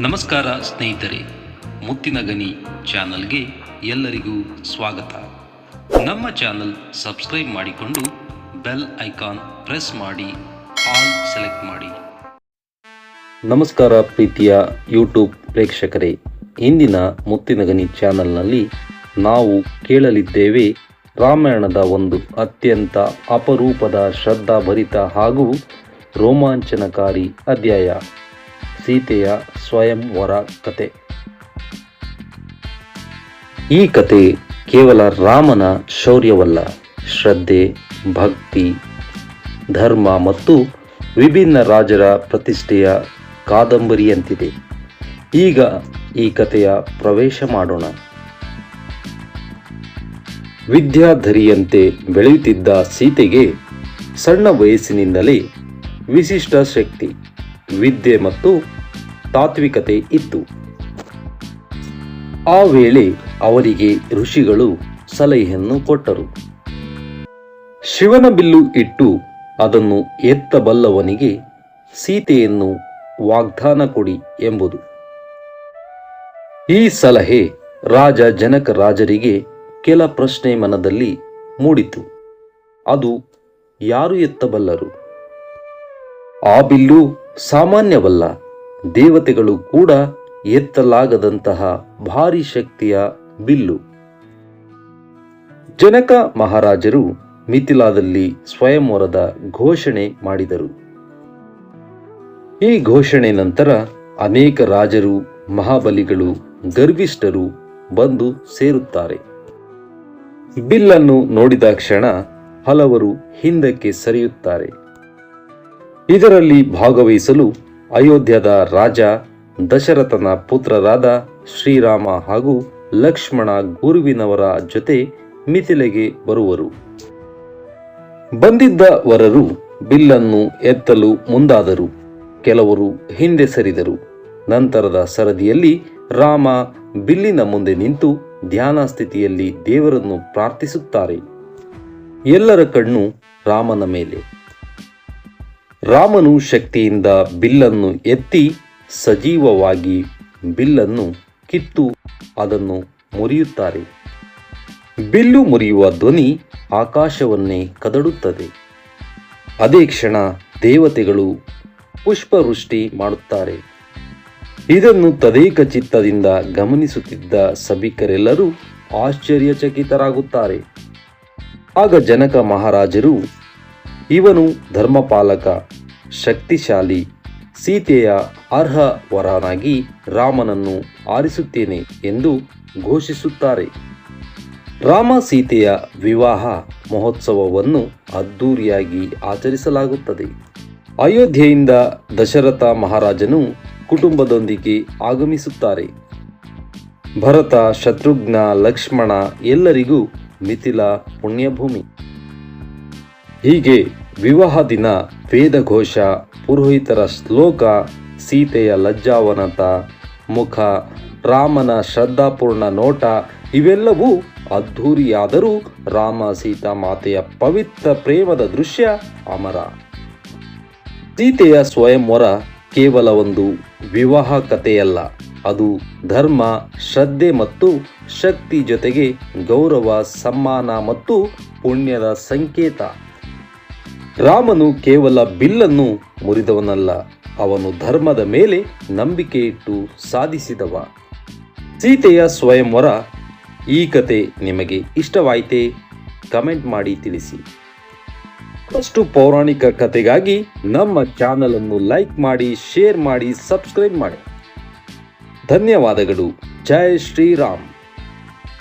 ನಮಸ್ಕಾರ ಸ್ನೇಹಿತರೆ, ಮುತ್ತಿನ ಗನಿ ಚಾನಲ್ಗೆ ಎಲ್ಲರಿಗೂ ಸ್ವಾಗತ. ನಮ್ಮ ಚಾನಲ್ ಸಬ್ಸ್ಕ್ರೈಬ್ ಮಾಡಿಕೊಂಡು ಬೆಲ್ ಐಕಾನ್ ಪ್ರೆಸ್ ಮಾಡಿ ಆಲ್ ಸೆಲೆಕ್ಟ್ ಮಾಡಿ. ನಮಸ್ಕಾರ ಪ್ರೀತಿಯ ಯೂಟ್ಯೂಬ್ ಪ್ರೇಕ್ಷಕರೇ, ಇಂದಿನ ಮುತ್ತಿನ ಗನಿ ಚಾನಲ್ನಲ್ಲಿ ನಾವು ಕೇಳಲಿದ್ದೇವೆ ರಾಮಾಯಣದ ಒಂದು ಅತ್ಯಂತ ಅಪರೂಪದ ಶ್ರದ್ಧಾಭರಿತ ಹಾಗೂ ರೋಮಾಂಚನಕಾರಿ ಅಧ್ಯಾಯ, ಸೀತೆಯ ಸ್ವಯಂವರ ಕತೆ. ಈ ಕತೆ ಕೇವಲ ರಾಮನ ಶೌರ್ಯವಲ್ಲ, ಶ್ರದ್ಧೆ, ಭಕ್ತಿ, ಧರ್ಮ ಮತ್ತು ವಿಭಿನ್ನ ರಾಜರ ಪ್ರತಿಷ್ಠೆಯ ಕಾದಂಬರಿಯಂತಿದೆ. ಈಗ ಈ ಕಥೆಯ ಪ್ರವೇಶ ಮಾಡೋಣ. ವಿದ್ಯಾಧರಿಯಂತೆ ಬೆಳೆಯುತ್ತಿದ್ದ ಸೀತೆಗೆ ಸಣ್ಣ ವಯಸ್ಸಿನಿಂದಲೇ ವಿಶಿಷ್ಟ ಶಕ್ತಿ, ವಿದ್ಯೆ ಮತ್ತು ತಾತ್ವಿಕತೆ ಇತ್ತು. ಆ ವೇಳೆ ಅವರಿಗೆ ಋಷಿಗಳು ಸಲಹೆಯನ್ನು ಕೊಟ್ಟರು. ಶಿವನ ಬಿಲ್ಲು ಇಟ್ಟು ಅದನ್ನು ಎತ್ತಬಲ್ಲವನಿಗೆ ಸೀತೆಯನ್ನು ವಾಗ್ದಾನ ಕೊಡಿ ಎಂಬುದು. ಈ ಸಲಹೆ ರಾಜ ಜನಕ ರಾಜರಿಗೆ ಕೆಲ ಪ್ರಶ್ನೆ ಮನದಲ್ಲಿ ಮೂಡಿತು. ಅದು ಯಾರು ಎತ್ತಬಲ್ಲರು? ಆ ಬಿಲ್ಲು ಸಾಮಾನ್ಯವಲ್ಲ, ದೇವತೆಗಳು ಕೂಡ ಎತ್ತಲಾಗದಂತಹ ಭಾರಿ ಶಕ್ತಿಯ ಬಿಲ್ಲು. ಜನಕ ಮಹಾರಾಜರು ಮಿಥಿಲಾದಲ್ಲಿ ಸ್ವಯಂವರದ ಘೋಷಣೆ ಮಾಡಿದರು. ಈ ಘೋಷಣೆ ನಂತರ ಅನೇಕ ರಾಜರು, ಮಹಾಬಲಿಗಳು, ಗರ್ವಿಷ್ಠರು ಬಂದು ಸೇರುತ್ತಾರೆ. ಬಿಲ್ಲನ್ನು ನೋಡಿದ ಕ್ಷಣ ಹಲವರು ಹಿಂದಕ್ಕೆ ಸರಿಯುತ್ತಾರೆ. ಇದರಲ್ಲಿ ಭಾಗವಹಿಸಲು ಅಯೋಧ್ಯದ ರಾಜ ದಶರಥನ ಪುತ್ರರಾದ ಶ್ರೀರಾಮ ಹಾಗೂ ಲಕ್ಷ್ಮಣ ಗುರುವಿನವರ ಜೊತೆ ಮಿಥಿಲೆಗೆ ಬರುವರು. ಬಂದಿದ್ದ ವರರು ಬಿಲ್ಲನ್ನು ಎತ್ತಲು ಮುಂದಾದರು. ಕೆಲವರು ಹಿಂದೆ ಸರಿದರು. ನಂತರದ ಸರದಿಯಲ್ಲಿ ರಾಮ ಬಿಲ್ಲಿನ ಮುಂದೆ ನಿಂತು ಧ್ಯಾನ ಸ್ಥಿತಿಯಲ್ಲಿ ದೇವರನ್ನು ಪ್ರಾರ್ಥಿಸುತ್ತಾರೆ. ಎಲ್ಲರ ಕಣ್ಣು ರಾಮನ ಮೇಲೆ. ರಾಮನು ಶಕ್ತಿಯಿಂದ ಬಿಲ್ಲನ್ನು ಎತ್ತಿ ಸಜೀವವಾಗಿ ಬಿಲ್ಲನ್ನು ಕಿತ್ತು ಅದನ್ನು ಮುರಿಯುತ್ತಾರೆ. ಬಿಲ್ಲು ಮುರಿಯುವ ಧ್ವನಿ ಆಕಾಶವನ್ನೇ ಕದಡುತ್ತದೆ. ಅದೇ ಕ್ಷಣ ದೇವತೆಗಳು ಪುಷ್ಪವೃಷ್ಟಿ ಮಾಡುತ್ತಾರೆ. ಇದನ್ನು ತದೇಕ ಚಿತ್ತದಿಂದ ಗಮನಿಸುತ್ತಿದ್ದ ಸಭಿಕರೆಲ್ಲರೂ ಆಶ್ಚರ್ಯಚಕಿತರಾಗುತ್ತಾರೆ. ಆಗ ಜನಕ ಮಹಾರಾಜರು, ಇವನು ಧರ್ಮಪಾಲಕ, ಶಕ್ತಿಶಾಲಿ, ಸೀತೆಯ ಅರ್ಹ ವರನಾಗಿ ರಾಮನನ್ನು ಆರಿಸುತ್ತೇನೆ ಎಂದು ಘೋಷಿಸುತ್ತಾರೆ. ರಾಮ ಸೀತೆಯ ವಿವಾಹ ಮಹೋತ್ಸವವನ್ನು ಅದ್ದೂರಿಯಾಗಿ ಆಚರಿಸಲಾಗುತ್ತದೆ. ಅಯೋಧ್ಯೆಯಿಂದ ದಶರಥ ಮಹಾರಾಜನು ಕುಟುಂಬದೊಂದಿಗೆ ಆಗಮಿಸುತ್ತಾರೆ. ಭರತ, ಶತ್ರುಘ್ನ, ಲಕ್ಷ್ಮಣ ಎಲ್ಲರಿಗೂ ಮಿಥಿಲಾ ಪುಣ್ಯಭೂಮಿ. ಹೀಗೆ ವಿವಾಹ ದಿನ ವೇದಘೋಷ, ಪುರೋಹಿತರ ಶ್ಲೋಕ, ಸೀತೆಯ ಲಜ್ಜಾವನತ ಮುಖ, ರಾಮನ ಶ್ರದ್ಧಾಪೂರ್ಣ ನೋಟ ಇವೆಲ್ಲವೂ ಅದ್ಧೂರಿಯಾದರೂ ರಾಮ ಸೀತಾ ಮಾತೆಯ ಪವಿತ್ರ ಪ್ರೇಮದ ದೃಶ್ಯ ಅಮರ. ಸೀತೆಯ ಸ್ವಯಂವರ ಕೇವಲ ಒಂದು ವಿವಾಹ ಕಥೆಯಲ್ಲ, ಅದು ಧರ್ಮ, ಶ್ರದ್ಧೆ ಮತ್ತು ಶಕ್ತಿ ಜೊತೆಗೆ ಗೌರವ, ಸಮ್ಮಾನ ಮತ್ತು ಪುಣ್ಯದ ಸಂಕೇತ. ರಾಮನು ಕೇವಲ ಬಿಲ್ಲನ್ನು ಮುರಿದವನಲ್ಲ, ಅವನು ಧರ್ಮದ ಮೇಲೆ ನಂಬಿಕೆ ಇಟ್ಟು ಸಾಧಿಸಿದವ. ಸೀತೆಯ ಸ್ವಯಂವರ ಈ ಕತೆ ನಿಮಗೆ ಇಷ್ಟವಾಯಿತೇ? ಕಮೆಂಟ್ ಮಾಡಿ ತಿಳಿಸಿ. ಮತ್ತಷ್ಟು ಪೌರಾಣಿಕ ಕಥೆಗಾಗಿ ನಮ್ಮ ಚಾನಲ್ ಅನ್ನು ಲೈಕ್ ಮಾಡಿ, ಶೇರ್ ಮಾಡಿ, ಸಬ್ಸ್ಕ್ರೈಬ್ ಮಾಡಿ. ಧನ್ಯವಾದಗಳು. ಜೈ ಶ್ರೀರಾಮ್.